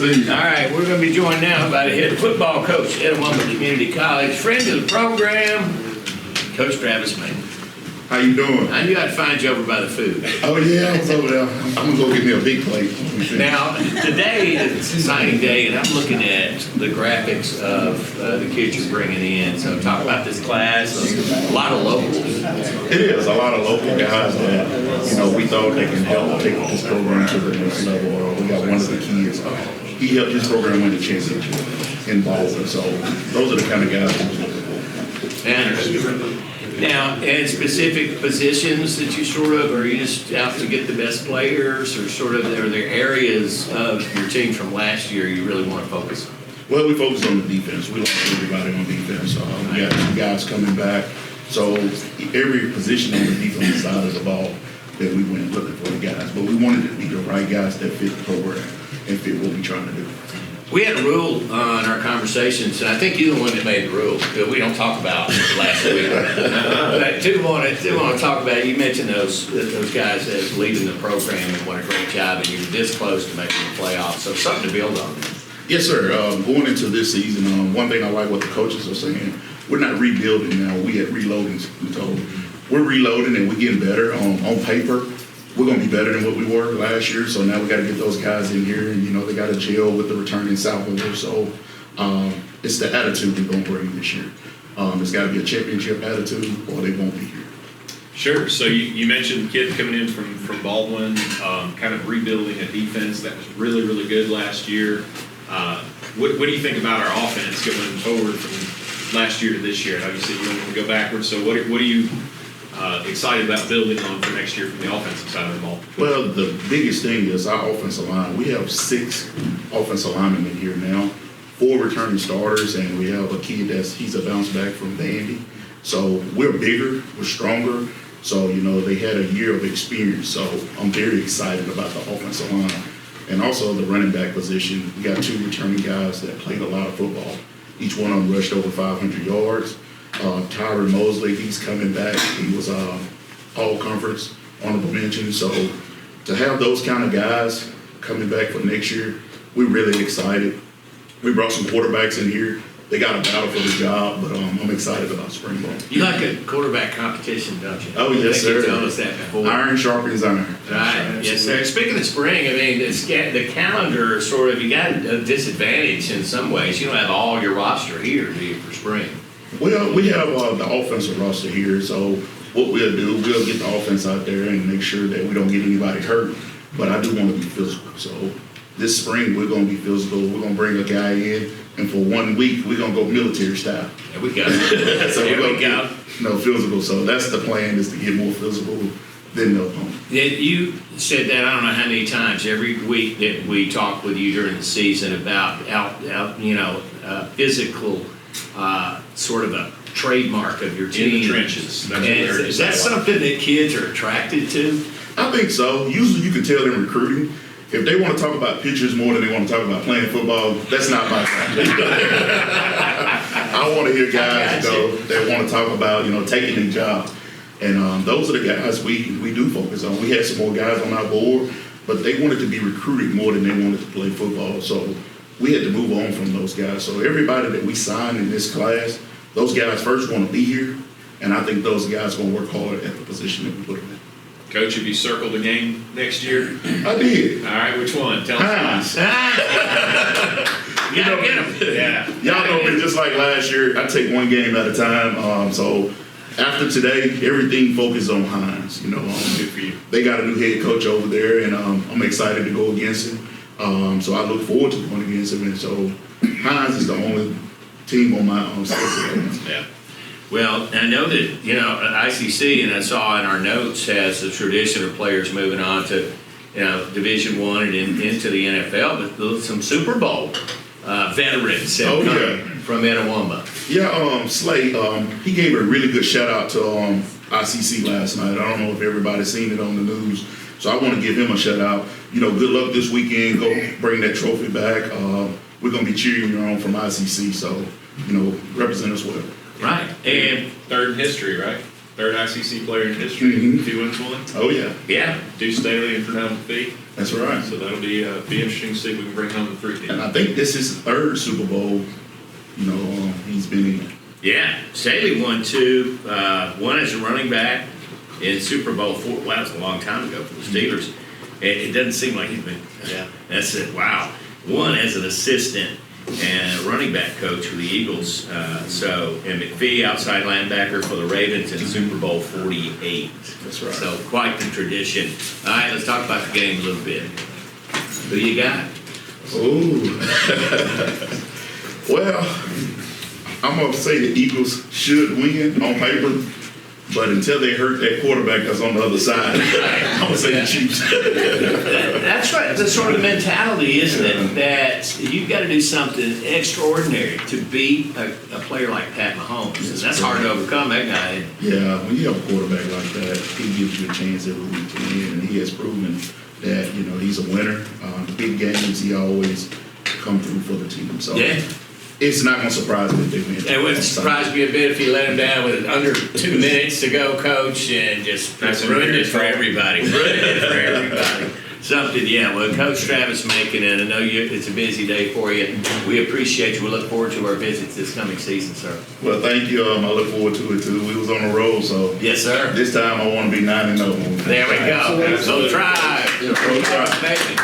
see you. All right, we're going to be joined now by the head football coach at Etowah Community College, friend of the program, Coach Travis Macon. How you doing? I knew I'd find you over by the food. Oh yeah, I was over there. I'm gonna go get me a big plate. Now, today is an exciting day, and I'm looking at the graphics of the kids you're bringing in. So talk about this class, a lot of locals. It is a lot of local guys that we thought they can help take this program to the next level. We got one of the kids. He helped this program win the championship in Boston. So those are the kind of guys we're looking for. And now, in specific positions that you are you just out to get the best players, or are there areas of your team from last year you really want to focus on? Well, we focus on the defense. We lost everybody on defense. We got two guys coming back. So every position on the defensive side of the ball that we went looking for the guys. But we wanted to be the right guys that fit the program and fit what we're trying to do. We had a rule in our conversations, and I think you're the one that made the rule that we don't talk about last week. But I do want to talk about, you mentioned those guys as leading the program and what a great job, and you're this close to making the playoffs, so something to build on. Yes, sir. Going into this season, one thing I like what the coaches are saying, we're not rebuilding now, we at reloading. So we're reloading and we're getting better. On paper, we're going to be better than what we were last year. So now we got to get those guys in here, and they got to gel with the returning Southwooder. So it's the attitude we're going to bring this year. It's got to be a championship attitude, or they won't be here. Sure. So you mentioned the kid coming in from Baldwin, kind of rebuilding a defense that was really, really good last year. What do you think about our offense going forward from last year to this year? Obviously, you don't want to go backwards. So what are you excited about building on for next year from the offensive side of the ball? Well, the biggest thing is our offensive line. We have 6 offensive linemen in here now, 4 returning starters, and we have a kid he's a bounce back from Vandy. So we're bigger, we're stronger. So, they had a year of experience. So I'm very excited about the offensive line. And also the running back position. We got 2 returning guys that played a lot of football. Each one of them rushed over 500 yards. Tyron Mosley, he's coming back. He was all-conference honorable mention. So to have those kind of guys coming back for next year, we're really excited. We brought some quarterbacks in here. They got a battle for the job, but I'm excited about spring ball. You like a quarterback competition, don't you? Oh, yes, sir. You told us that before. Iron sharpens iron. Right. Yes, sir. Speaking of spring, the calendar you got a disadvantage in some ways. You don't have all your roster here, do you, for spring? Well, we have the offensive roster here, so what we'll do, we'll get the offense out there and make sure that we don't get anybody hurt. But I do want to be physical. So this spring, we're going to be physical. We're going to bring a guy in, and for 1 week, we're going to go military style. There we go. So we're going to get physical. So that's the plan, is to get more physical than the opponent. You said that I don't know how many times every week that we talk with you during the season about physical sort of a trademark of your team. In the trenches. Is that something that kids are attracted to? I think so. Usually you can tell in recruiting, if they want to talk about pitchers more than they want to talk about playing football, that's not my thing. I want to hear guys that want to talk about taking their job. And those are the guys we do focus on. We had some more guys on our board, but they wanted to be recruited more than they wanted to play football. So we had to move on from those guys. So everybody that we signed in this class, those guys first want to be here, and I think those guys are going to work hard at the position that we put them in. Coach, have you circled a game next year? I did. All right, which one? Tell us. You gotta get them. Yeah. Y'all know me, just like last year, I take one game at a time. So after today, everything focuses on Hines. They got a new head coach over there, and I'm excited to go against him. So I look forward to going against him. And so Hines is the only team on my schedule. Yeah. Well, I know that, ICC, and I saw in our notes, has the tradition of players moving on to, Division I and into the NFL, but some Super Bowl veterans have come from Etowah. Yeah, Slay, he gave a really good shout out to ICC last night. I don't know if everybody's seen it on the news, so I want to give him a shout out. Good luck this weekend. Go bring that trophy back. We're going to be cheering you on from ICC, so, represent us well. Right. And third in history, right? Third ICC player in history. 2 wins, 1. Oh, yeah. Yeah. Deuce Staley and Fernando Fee. That's right. So that'll be interesting to see if we can bring home the 3 And I think this is his third Super Bowl, he's been in. Yeah, Staley won 2, one as a running back in Super Bowl 4. Wow, that was a long time ago for the Steelers. It doesn't seem like he's been, that's it, wow. One as an assistant and a running back coach for the Eagles. And McPhee, outside linebacker for the Ravens in Super Bowl 48. That's right. So quite the tradition. All right, let's talk about the game a little bit. Who you got? Ooh. Well, I'm going to say the Eagles should win on paper, but until they hurt that quarterback that's on the other side, I'm going to say the Chiefs. That's right. That's sort of the mentality, isn't it? That you've got to do something extraordinary to beat a player like Pat Mahomes. And that's hard to overcome, that guy. Yeah, when you have a quarterback like that, he gives you a chance every week to win, and he has proven that, he's a winner. The big games, he always come through for the team. So Yeah. it's not going to surprise me if they win. It wouldn't surprise me a bit if you let him down with under 2 minutes to go, Coach, and just ruined it for everybody. Ruined it for everybody. Something, yeah. Well, Coach Travis Macon, and I know it's a busy day for you. We appreciate you. We look forward to our visits this coming season, sir. Well, thank you. I look forward to it, too. We was on the road, so Yes, sir. this time I want to be 9-0. There we go. So, Tribe. Yeah, Tribe. Macon.